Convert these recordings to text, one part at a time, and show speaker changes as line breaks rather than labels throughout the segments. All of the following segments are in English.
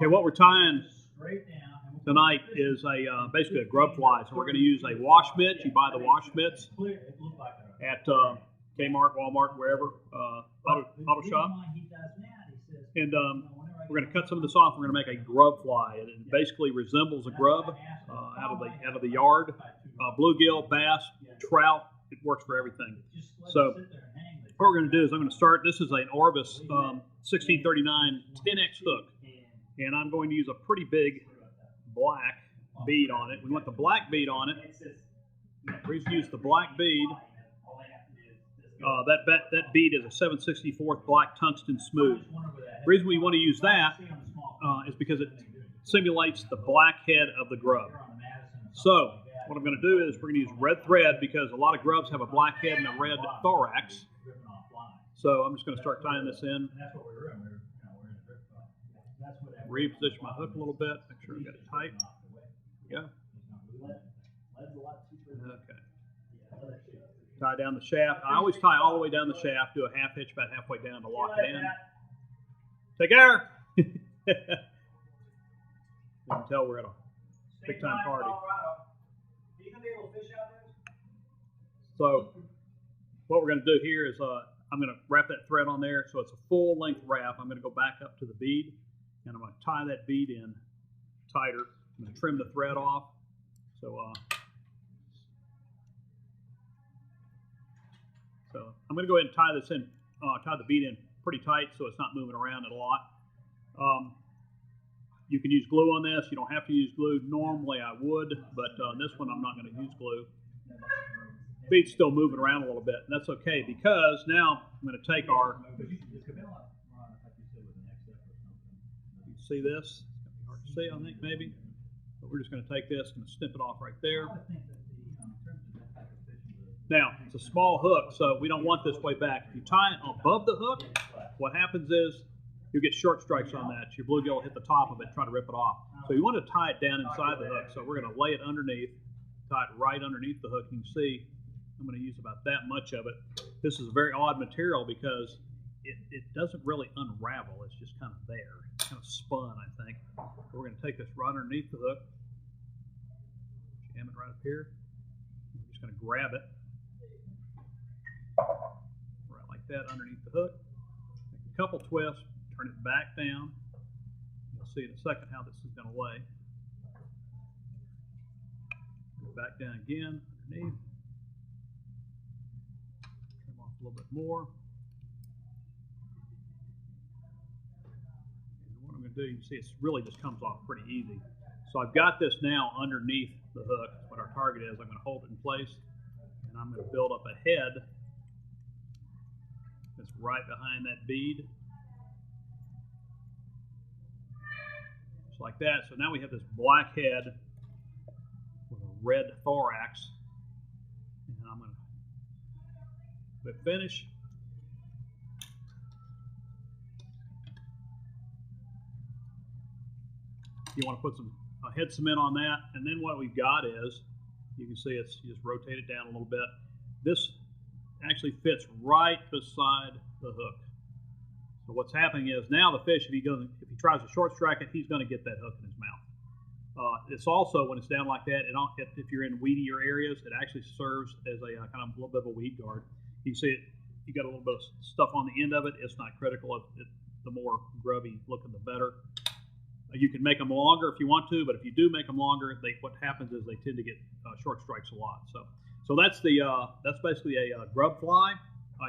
Okay, what we're tying tonight is basically a grub fly. So we're going to use a wash mitt. You buy the wash mitts at Kmart, Walmart, wherever, auto shop. And we're going to cut some of this off. We're going to make a grub fly. It basically resembles a grub out of the yard. Bluegill, bass, trout. It works for everything. So what we're going to do is I'm going to start. This is an Orvis 1639 10X hook, and I'm going to use a pretty big black bead on it. We want the black bead on it. We're going to use the black bead. That bead is a 7/64 black tungsten smooth. The reason we want to use that is because it simulates the black head of the grub. So what I'm going to do is we're going to use red thread because a lot of grubs have a black head and a red thorax. So I'm just going to start tying this in. Reposition my hook a little bit. Make sure I got it tight. Yeah. Okay. Tie down the shaft. I always tie all the way down the shaft, do a half hitch about halfway down to lock it in. Take care. You can tell we're at a big time party. So what we're going to do here is I'm going to wrap that thread on there so it's a full length wrap. I'm going to go back up to the bead and I'm going to tie that bead in tighter. I'm going to trim the thread off. So I'm going to go ahead and tie this in, tie the bead in pretty tight so it's not moving around a lot. You can use glue on this. You don't have to use glue. Normally I would, but on this one I'm not going to use glue. The bead's still moving around a little bit, and that's okay because now I'm going to take our, you see this? It's hard to see, I think, maybe. But we're just going to take this and snip it off right there. Now, it's a small hook, so we don't want this way back. If you tie it above the hook, what happens is you get short strikes on that. Your bluegill will hit the top of it and try to rip it off. So you want to tie it down inside the hook. So we're going to lay it underneath, tie it right underneath the hook. You can see I'm going to use about that much of it. This is a very odd material because it doesn't really unravel. It's just kind of there. It's kind of spun, I think. So we're going to take this right underneath the hook, jam it right up here. We're just going to grab it right like that underneath the hook. Make a couple twists, turn it back down. You'll see in a second how this is going to lay. Back down again underneath. Trim off a little bit more. And what I'm going to do, you can see it really just comes off pretty easy. So I've got this now underneath the hook. What our target is, I'm going to hold it in place, and I'm going to build up a head that's right behind that bead. Just like that. So now we have this black head with a red thorax. And I'm going to whip finish. You want to put some head cement on that. And then what we've got is, you can see it's just rotate it down a little bit. This actually fits right beside the hook. So what's happening is now the fish, if he tries to short strike it, he's going to get that hook in his mouth. It's also, when it's down like that, if you're in weedier areas, it actually serves as a kind of a little bit of a weed guard. You can see it, you got a little bit of stuff on the end of it. It's not critical. The more grubby looking, the better. You can make them longer if you want to, but if you do make them longer, what happens is they tend to get short strikes a lot. So that's basically a grub fly.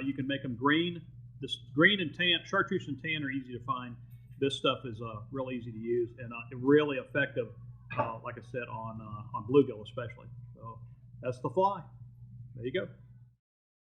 You can make them green. This green and tan, chartreuse and tan are easy to find. This stuff is real easy to use and really effective, like I said, on bluegill especially. So that's the fly. There you go.